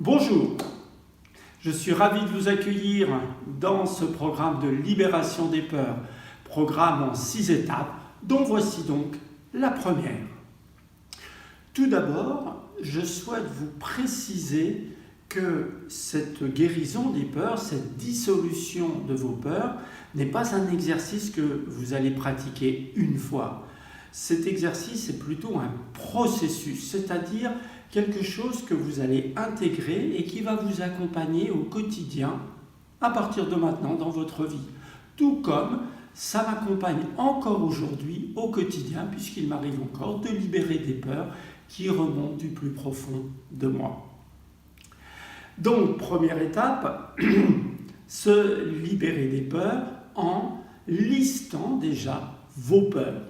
Bonjour, je suis ravi de vous accueillir dans ce programme de libération des peurs, programme en 6 étapes, dont voici donc la première. Tout d'abord, je souhaite vous préciser que cette guérison des peurs, cette dissolution de vos peurs, n'est pas un exercice que vous allez pratiquer une fois. Cet exercice est plutôt un processus, c'est-à-dire quelque chose que vous allez intégrer et qui va vous accompagner au quotidien à partir de maintenant dans votre vie. Tout comme ça m'accompagne encore aujourd'hui au quotidien, puisqu'il m'arrive encore de libérer des peurs qui remontent du plus profond de moi. Donc, première étape, se libérer des peurs en listant déjà vos peurs.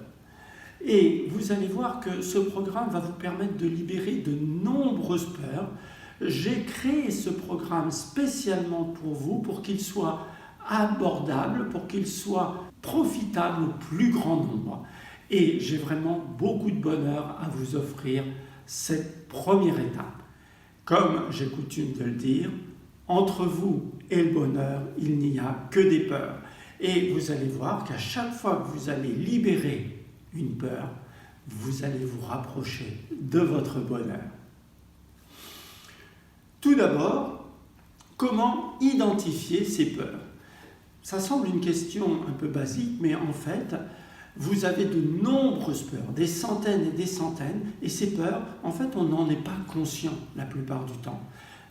Et vous allez voir que ce programme va vous permettre de libérer de nombreuses peurs. J'ai créé ce programme spécialement pour vous, pour qu'il soit abordable, pour qu'il soit profitable au plus grand nombre. Et j'ai vraiment beaucoup de bonheur à vous offrir cette première étape. Comme j'ai coutume de le dire, entre vous et le bonheur, il n'y a que des peurs. Et vous allez voir qu'à chaque fois que vous allez libérer une peur, vous allez vous rapprocher de votre bonheur. Tout d'abord, comment identifier ces peurs? Ça semble une question un peu basique, mais en fait, vous avez de nombreuses peurs, des centaines et des centaines, et ces peurs, en fait, on n'en est pas conscient la plupart du temps.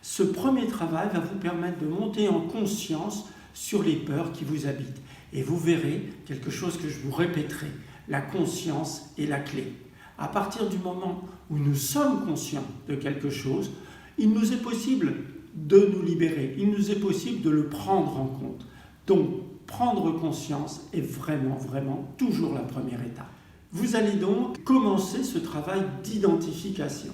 Ce premier travail va vous permettre de monter en conscience sur les peurs qui vous habitent. Et vous verrez quelque chose que je vous répéterai. La conscience est la clé. À partir du moment où nous sommes conscients de quelque chose, il nous est possible de nous libérer, il nous est possible de le prendre en compte. Donc, prendre conscience est vraiment toujours la première étape. Vous allez donc commencer ce travail d'identification.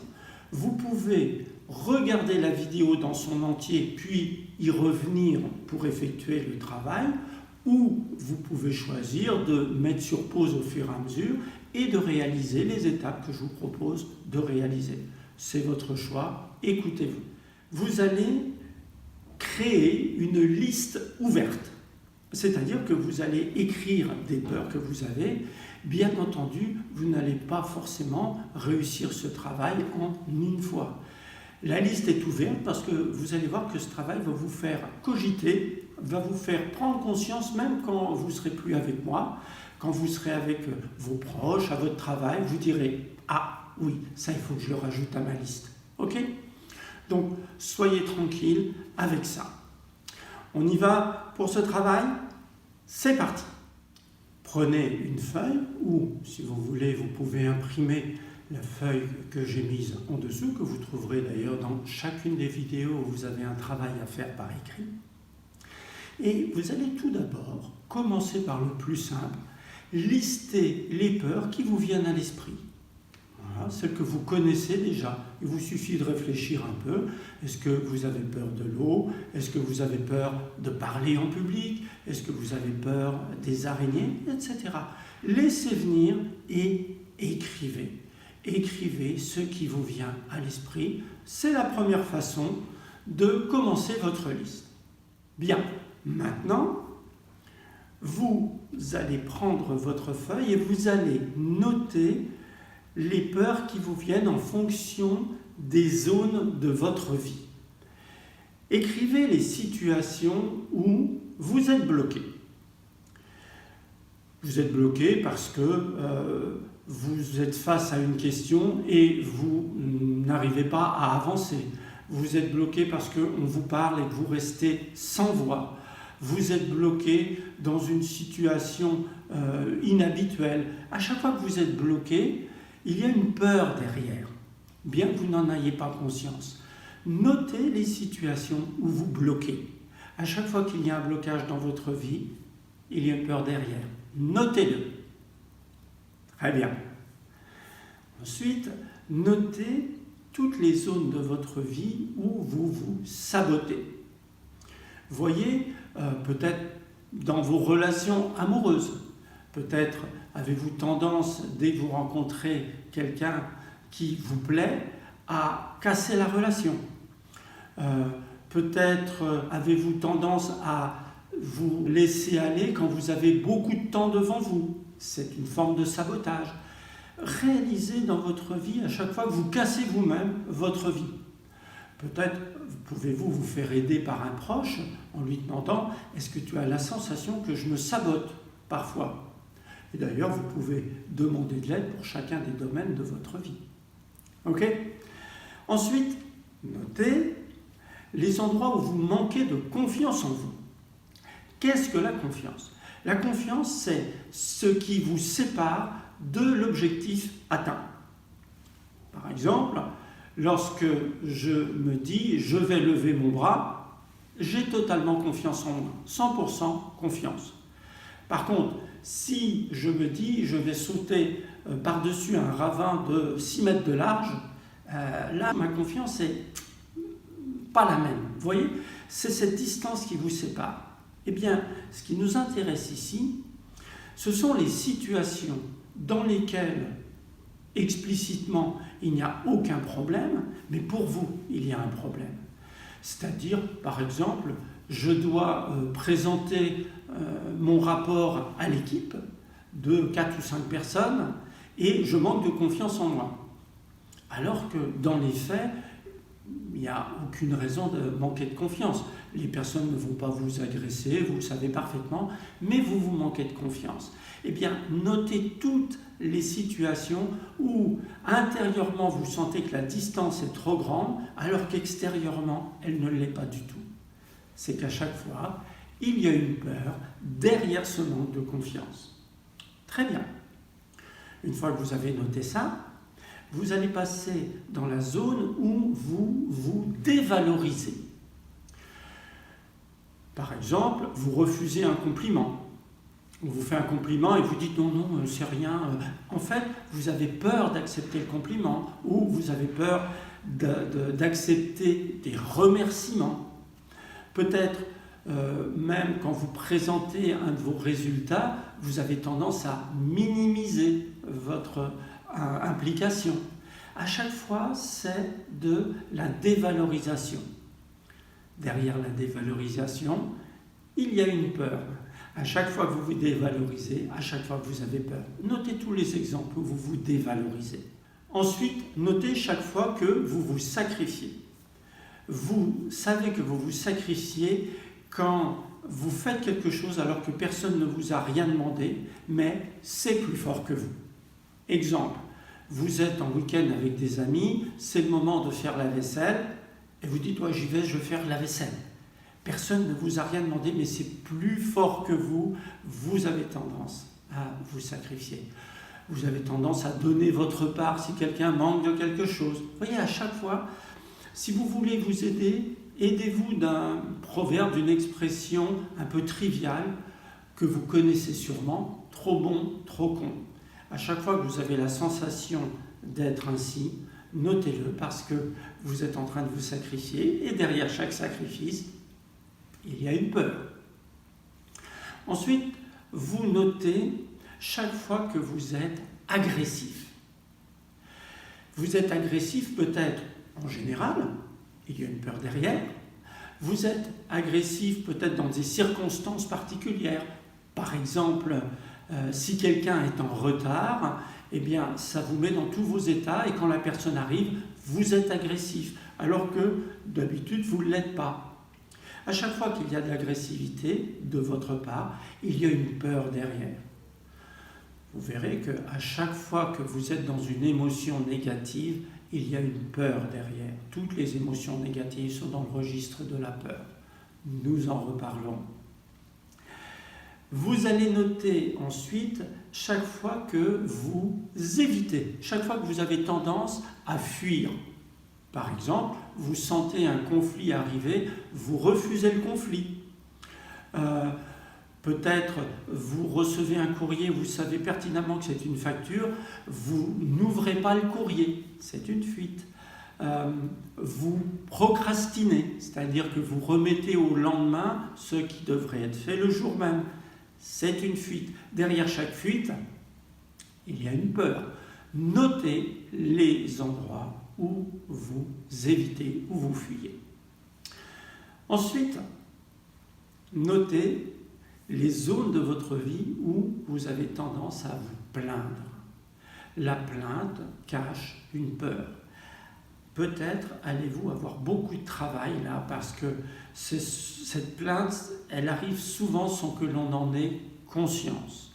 Vous pouvez regarder la vidéo dans son entier, puis y revenir pour effectuer le travail, ou vous pouvez choisir de mettre sur pause au fur et à mesure et de réaliser les étapes que je vous propose de réaliser. C'est votre choix, écoutez-vous. Vous allez créer une liste ouverte, c'est-à-dire que vous allez écrire des peurs que vous avez. Bien entendu, vous n'allez pas forcément réussir ce travail en une fois. La liste est ouverte parce que vous allez voir que ce travail va vous faire cogiter, va vous faire prendre conscience, même quand vous ne serez plus avec moi, quand vous serez avec vos proches, à votre travail, vous direz « Ah oui, ça il faut que je le rajoute à ma liste ». Ok ? Donc, soyez tranquille avec ça. On y va pour ce travail ? C'est parti. Prenez une feuille ou, si vous voulez, vous pouvez imprimer la feuille que j'ai mise en dessous, que vous trouverez d'ailleurs dans chacune des vidéos où vous avez un travail à faire par écrit. Et vous allez tout d'abord commencer par le plus simple, lister les peurs qui vous viennent à l'esprit. Voilà, celles que vous connaissez déjà. Il vous suffit de réfléchir un peu. Est-ce que vous avez peur de l'eau? Est-ce que vous avez peur de parler en public? Est-ce que vous avez peur des araignées? Etc. Laissez venir et écrivez. Écrivez ce qui vous vient à l'esprit. C'est la première façon de commencer votre liste. Bien, maintenant, vous allez prendre votre feuille et vous allez noter les peurs qui vous viennent en fonction des zones de votre vie. Écrivez les situations où vous êtes bloqué. Vous êtes bloqué parce que vous êtes face à une question et vous n'arrivez pas à avancer. Vous êtes bloqué parce qu'on vous parle et que vous restez sans voix. Vous êtes bloqué dans une situation inhabituelle. À chaque fois que vous êtes bloqué, il y a une peur derrière, bien que vous n'en ayez pas conscience. Notez les situations où vous bloquez. À chaque fois qu'il y a un blocage dans votre vie, il y a une peur derrière. Notez-le. Très bien. Ensuite, notez toutes les zones de votre vie où vous vous sabotez. Voyez, peut-être dans vos relations amoureuses, peut-être avez-vous tendance, dès que vous rencontrez quelqu'un qui vous plaît, à casser la relation. Peut-être avez-vous tendance à vous laisser aller quand vous avez beaucoup de temps devant vous. C'est une forme de sabotage. Réalisez dans votre vie, à chaque fois que vous cassez vous-même votre vie. Peut-être pouvez-vous vous faire aider par un proche en lui demandant « Est-ce que tu as la sensation que je me sabote parfois ?» Et d'ailleurs, vous pouvez demander de l'aide pour chacun des domaines de votre vie. Ok ? Ensuite, notez les endroits où vous manquez de confiance en vous. Qu'est-ce que la confiance ? La confiance, c'est ce qui vous sépare de l'objectif atteint. Par exemple, lorsque je me dis « je vais lever mon bras », j'ai totalement confiance en moi, 100% confiance. Par contre, si je me dis « je vais sauter par-dessus un ravin de 6 mètres de large », là, ma confiance n'est pas la même. Vous voyez, c'est cette distance qui vous sépare. Eh bien, ce qui nous intéresse ici, ce sont les situations dans lesquelles, explicitement, il n'y a aucun problème, mais pour vous, il y a un problème. C'est-à-dire, par exemple, je dois présenter mon rapport à l'équipe de 4 ou 5 personnes et je manque de confiance en moi. Alors que, dans les faits, il n'y a aucune raison de manquer de confiance. Les personnes ne vont pas vous agresser, vous le savez parfaitement, mais vous manquez de confiance. Eh bien, notez toutes les situations où, intérieurement, vous sentez que la distance est trop grande, alors qu'extérieurement, elle ne l'est pas du tout. C'est qu'à chaque fois, il y a une peur derrière ce manque de confiance. Très bien. Une fois que vous avez noté ça, vous allez passer dans la zone où vous vous dévalorisez. Par exemple, vous refusez un compliment. On vous fait un compliment et vous dites non, c'est rien. En fait, vous avez peur d'accepter le compliment ou vous avez peur d'accepter des remerciements. Peut-être même quand vous présentez un de vos résultats, vous avez tendance à minimiser votre implication. À chaque fois, c'est de la dévalorisation. Derrière la dévalorisation, il y a une peur. À chaque fois que vous vous dévalorisez, à chaque fois que vous avez peur. Notez tous les exemples où vous vous dévalorisez. Ensuite, notez chaque fois que vous vous sacrifiez. Vous savez que vous vous sacrifiez quand vous faites quelque chose alors que personne ne vous a rien demandé, mais c'est plus fort que vous. Exemple, vous êtes en week-end avec des amis, c'est le moment de faire la vaisselle, et vous dites, j'y vais, je vais faire la vaisselle. Personne ne vous a rien demandé, mais c'est plus fort que vous, vous avez tendance à vous sacrifier. Vous avez tendance à donner votre part si quelqu'un manque de quelque chose. Vous voyez, à chaque fois, si vous voulez vous aider, aidez-vous d'un proverbe, d'une expression un peu triviale que vous connaissez sûrement, trop bon, trop con. À chaque fois que vous avez la sensation d'être ainsi, notez-le parce que vous êtes en train de vous sacrifier et derrière chaque sacrifice, il y a une peur. Ensuite, vous notez chaque fois que vous êtes agressif. Vous êtes agressif peut-être en général, il y a une peur derrière. Vous êtes agressif peut-être dans des circonstances particulières. Par exemple, si quelqu'un est en retard, eh bien, ça vous met dans tous vos états et quand la personne arrive, vous êtes agressif, alors que d'habitude, vous ne l'êtes pas. À chaque fois qu'il y a de l'agressivité de votre part, il y a une peur derrière. Vous verrez qu'à chaque fois que vous êtes dans une émotion négative, il y a une peur derrière. Toutes les émotions négatives sont dans le registre de la peur. Nous en reparlons. Vous allez noter ensuite chaque fois que vous évitez, chaque fois que vous avez tendance à fuir. Par exemple, vous sentez un conflit arriver, vous refusez le conflit. Peut-être vous recevez un courrier, vous savez pertinemment que c'est une facture, vous n'ouvrez pas le courrier, c'est une fuite. Vous procrastinez, c'est-à-dire que vous remettez au lendemain ce qui devrait être fait le jour même. C'est une fuite. Derrière chaque fuite, il y a une peur. Notez les endroits où vous évitez, où vous fuyez. Ensuite, notez les zones de votre vie où vous avez tendance à vous plaindre. La plainte cache une peur. Peut-être allez-vous avoir beaucoup de travail là parce que cette plainte, elle arrive souvent sans que l'on en ait conscience.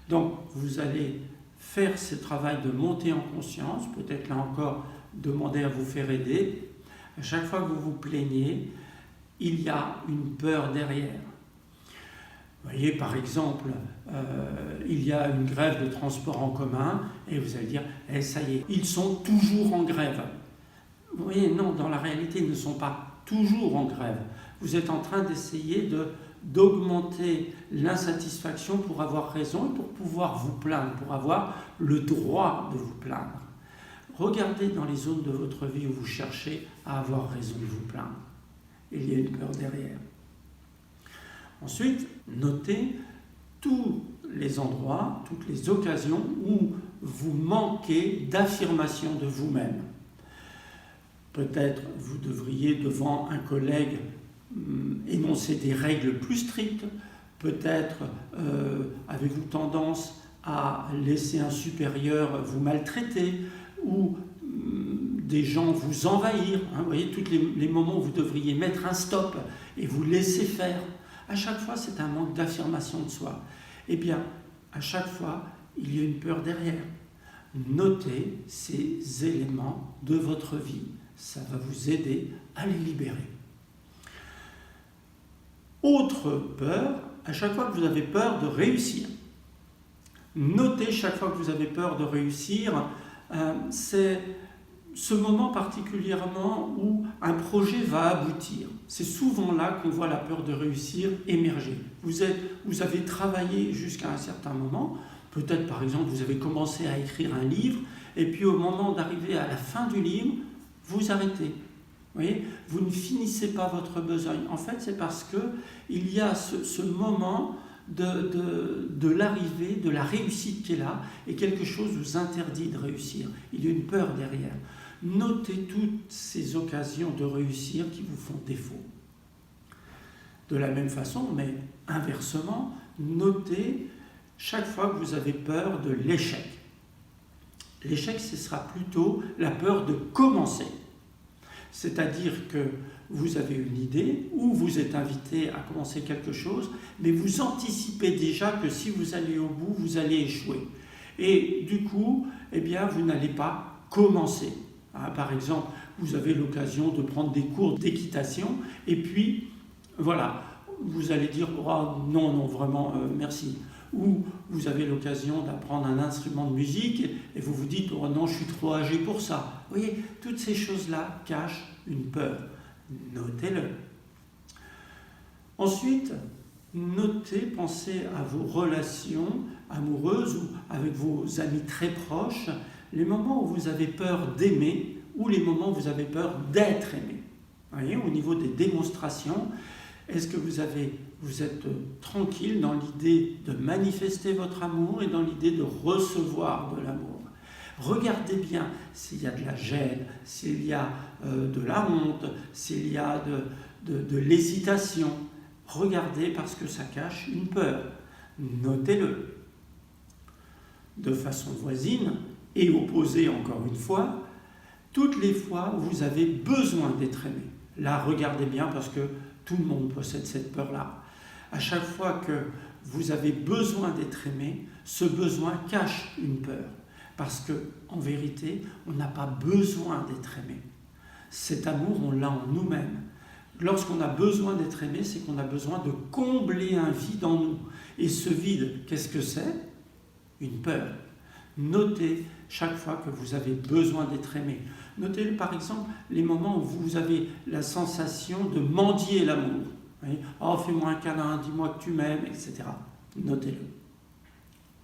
Donc vous allez faire ce travail de monter en conscience, peut-être là encore demander à vous faire aider. À chaque fois que vous vous plaignez, il y a une peur derrière. Vous voyez, par exemple, il y a une grève de transport en commun et vous allez dire « ça y est, ils sont toujours en grève ». Vous voyez, non, dans la réalité, ils ne sont pas toujours en grève. Vous êtes en train d'essayer d'augmenter l'insatisfaction pour avoir raison et pour pouvoir vous plaindre, pour avoir le droit de vous plaindre. Regardez dans les zones de votre vie où vous cherchez à avoir raison de vous plaindre. Il y a une peur derrière. Ensuite, notez tous les endroits, toutes les occasions où vous manquez d'affirmation de vous-même. Peut-être vous devriez devant un collègue énoncer des règles plus strictes. Peut-être avez-vous tendance à laisser un supérieur vous maltraiter ou des gens vous envahir. Vous voyez, tous les moments où vous devriez mettre un stop et vous laisser faire. À chaque fois, c'est un manque d'affirmation de soi. Eh bien, à chaque fois, il y a une peur derrière. Notez ces éléments de votre vie. Ça va vous aider à les libérer. Autre peur, à chaque fois que vous avez peur de réussir. Notez chaque fois que vous avez peur de réussir, c'est ce moment particulièrement où un projet va aboutir. C'est souvent là qu'on voit la peur de réussir émerger. Vous avez travaillé jusqu'à un certain moment, peut-être par exemple vous avez commencé à écrire un livre, et puis au moment d'arriver à la fin du livre, vous arrêtez. Vous voyez, vous ne finissez pas votre besogne. En fait, c'est parce qu'il y a ce moment de l'arrivée, de la réussite qui est là, et quelque chose vous interdit de réussir. Il y a une peur derrière. Notez toutes ces occasions de réussir qui vous font défaut. De la même façon, mais inversement, notez chaque fois que vous avez peur de l'échec. L'échec, ce sera plutôt la peur de commencer. C'est-à-dire que vous avez une idée ou vous êtes invité à commencer quelque chose, mais vous anticipez déjà que si vous allez au bout, vous allez échouer. Et du coup, eh bien, vous n'allez pas commencer. Par exemple, vous avez l'occasion de prendre des cours d'équitation et puis, voilà, vous allez dire « oh, non, vraiment, merci ». Ou vous avez l'occasion d'apprendre un instrument de musique et vous vous dites « oh non, je suis trop âgé pour ça ». Vous voyez, toutes ces choses-là cachent une peur. Notez-le. Ensuite, notez, pensez à vos relations amoureuses ou avec vos amis très proches, les moments où vous avez peur d'aimer ou les moments où vous avez peur d'être aimé. Vous voyez, au niveau des démonstrations, est-ce que vous êtes tranquille dans l'idée de manifester votre amour et dans l'idée de recevoir de l'amour? Regardez bien s'il y a de la gêne, s'il y a de la honte, s'il y a de l'hésitation. Regardez parce que ça cache une peur. Notez-le. De façon voisine et opposée encore une fois, toutes les fois où vous avez besoin d'être aimé. Là, regardez bien parce que tout le monde possède cette peur-là. À chaque fois que vous avez besoin d'être aimé, ce besoin cache une peur. Parce qu'en vérité, on n'a pas besoin d'être aimé. Cet amour, on l'a en nous-mêmes. Lorsqu'on a besoin d'être aimé, c'est qu'on a besoin de combler un vide en nous. Et ce vide, qu'est-ce que c'est? Une peur. Notez chaque fois que vous avez besoin d'être aimé. Notez par exemple les moments où vous avez la sensation de mendier l'amour. Oh, fais-moi un câlin, dis-moi que tu m'aimes, etc. Notez-le.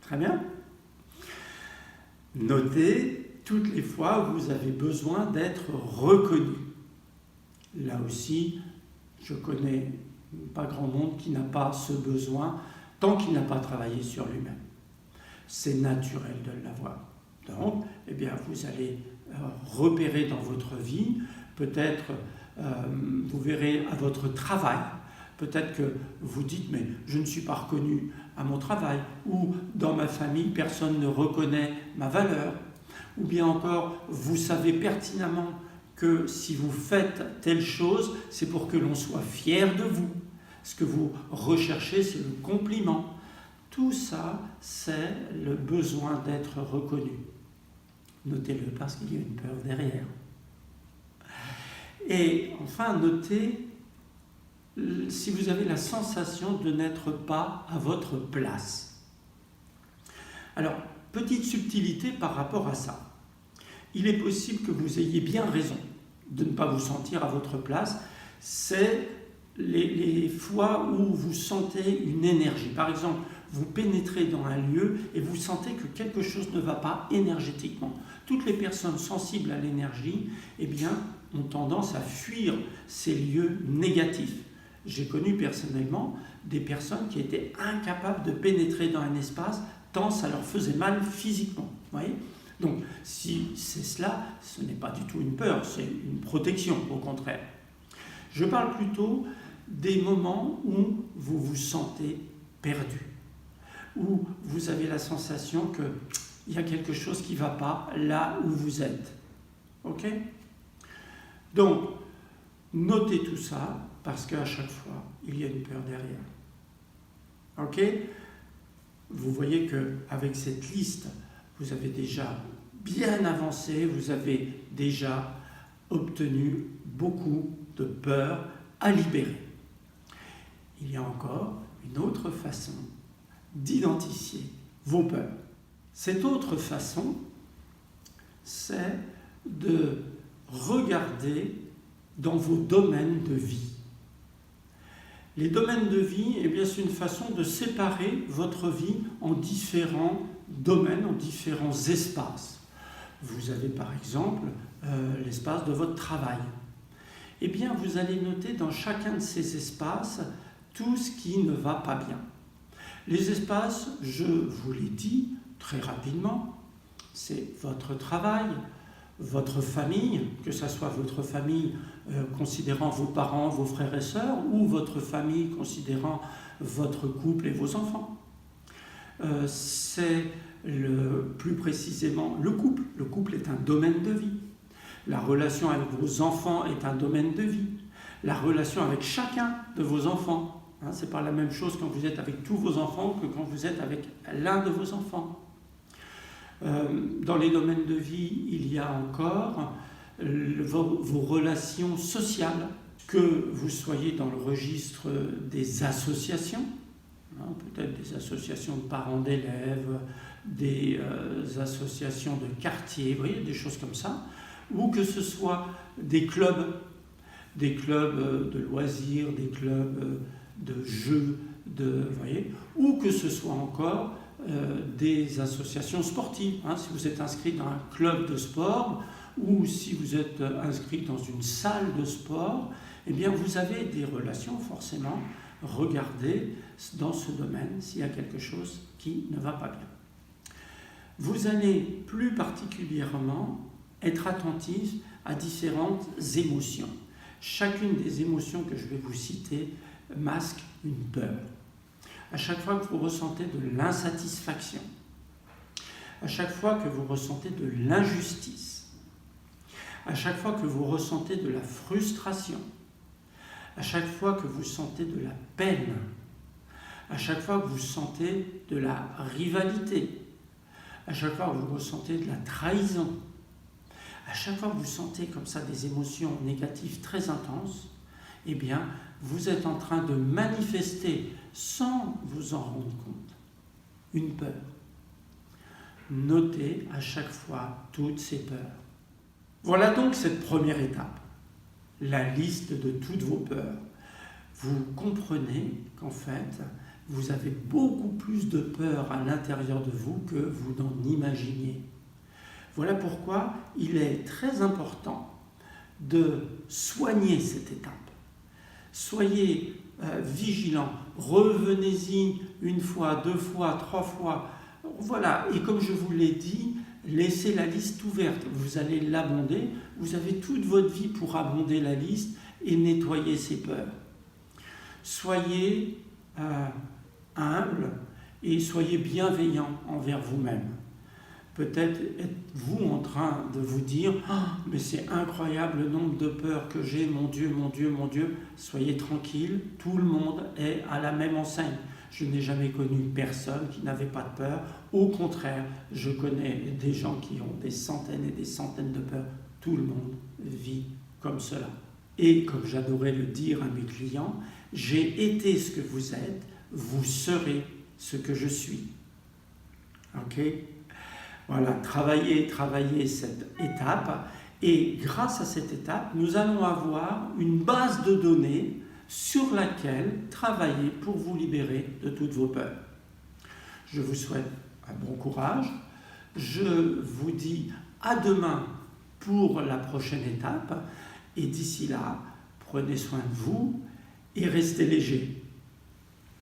Très bien. Notez toutes les fois où vous avez besoin d'être reconnu. Là aussi, je connais pas grand monde qui n'a pas ce besoin tant qu'il n'a pas travaillé sur lui-même. C'est naturel de l'avoir. Donc, eh bien, vous allez repérer dans votre vie peut-être vous verrez à votre travail. Peut-être que vous dites, mais je ne suis pas reconnu à mon travail, ou dans ma famille, personne ne reconnaît ma valeur, ou bien encore, vous savez pertinemment que si vous faites telle chose, c'est pour que l'on soit fier de vous. Ce que vous recherchez, c'est le compliment. Tout ça, c'est le besoin d'être reconnu. Notez-le parce qu'il y a une peur derrière. Et enfin, notez si vous avez la sensation de n'être pas à votre place. Alors, petite subtilité par rapport à ça. Il est possible que vous ayez bien raison de ne pas vous sentir à votre place. C'est les fois où vous sentez une énergie. Par exemple, vous pénétrez dans un lieu et vous sentez que quelque chose ne va pas énergétiquement. Toutes les personnes sensibles à l'énergie, eh bien, ont tendance à fuir ces lieux négatifs. J'ai connu personnellement des personnes qui étaient incapables de pénétrer dans un espace tant ça leur faisait mal physiquement. Voyez ? Donc, si c'est cela, ce n'est pas du tout une peur, c'est une protection, au contraire. Je parle plutôt des moments où vous vous sentez perdu, où vous avez la sensation qu'il y a quelque chose qui ne va pas là où vous êtes. Ok ? Donc, notez tout ça, parce qu'à chaque fois, il y a une peur derrière. Ok ? Vous voyez qu'avec cette liste, vous avez déjà bien avancé, vous avez déjà obtenu beaucoup de peurs à libérer. Il y a encore une autre façon d'identifier vos peurs. Cette autre façon, c'est de regarder dans vos domaines de vie. Les domaines de vie, eh bien, c'est une façon de séparer votre vie en différents domaines, en différents espaces. Vous avez par exemple l'espace de votre travail. Eh bien, vous allez noter dans chacun de ces espaces tout ce qui ne va pas bien. Les espaces, je vous l'ai dit très rapidement, c'est votre travail, votre famille, que ce soit votre famille considérant vos parents, vos frères et sœurs, ou votre famille considérant votre couple et vos enfants. C'est plus précisément le couple. Le couple est un domaine de vie. La relation avec vos enfants est un domaine de vie. La relation avec chacun de vos enfants, ce n'est pas la même chose quand vous êtes avec tous vos enfants que quand vous êtes avec l'un de vos enfants. Dans les domaines de vie, il y a encore vos relations sociales, que vous soyez dans le registre des associations, peut-être des associations de parents d'élèves, des associations de quartier, vous voyez, des choses comme ça, ou que ce soit des clubs de loisirs, des clubs de jeux, vous voyez, ou que ce soit encore des associations sportives. Si vous êtes inscrit dans un club de sport ou si vous êtes inscrit dans une salle de sport, eh bien vous avez des relations forcément. Regardez dans ce domaine s'il y a quelque chose qui ne va pas bien. Vous allez plus particulièrement être attentif à différentes émotions. Chacune des émotions que je vais vous citer masque une peur. À chaque fois que vous ressentez de l'insatisfaction, à chaque fois que vous ressentez de l'injustice, à chaque fois que vous ressentez de la frustration, à chaque fois que vous sentez de la peine, à chaque fois que vous sentez de la rivalité, à chaque fois que vous ressentez de la trahison, à chaque fois que vous sentez comme ça des émotions négatives très intenses, eh bien, vous êtes en train de manifester, sans vous en rendre compte, une peur. Notez à chaque fois toutes ces peurs. Voilà donc cette première étape, la liste de toutes vos peurs. Vous comprenez qu'en fait, vous avez beaucoup plus de peur à l'intérieur de vous que vous n'en imaginiez. Voilà pourquoi il est très important de soigner cette étape. Soyez vigilants, revenez-y une fois, deux fois, trois fois. Voilà, et comme je vous l'ai dit, laissez la liste ouverte. Vous allez l'abonder, vous avez toute votre vie pour abonder la liste et nettoyer ces peurs. Soyez humble et soyez bienveillant envers vous-même. Peut-être êtes-vous en train de vous dire « Ah, mais c'est incroyable le nombre de peurs que j'ai, mon Dieu, mon Dieu, mon Dieu ». Soyez tranquille, tout le monde est à la même enseigne. Je n'ai jamais connu personne qui n'avait pas de peur. Au contraire, je connais des gens qui ont des centaines et des centaines de peurs. Tout le monde vit comme cela. Et comme j'adorais le dire à mes clients, j'ai été ce que vous êtes, vous serez ce que je suis. Ok ? Voilà, travaillez cette étape et grâce à cette étape, nous allons avoir une base de données sur laquelle travailler pour vous libérer de toutes vos peurs. Je vous souhaite un bon courage. Je vous dis à demain pour la prochaine étape et d'ici là, prenez soin de vous et restez léger.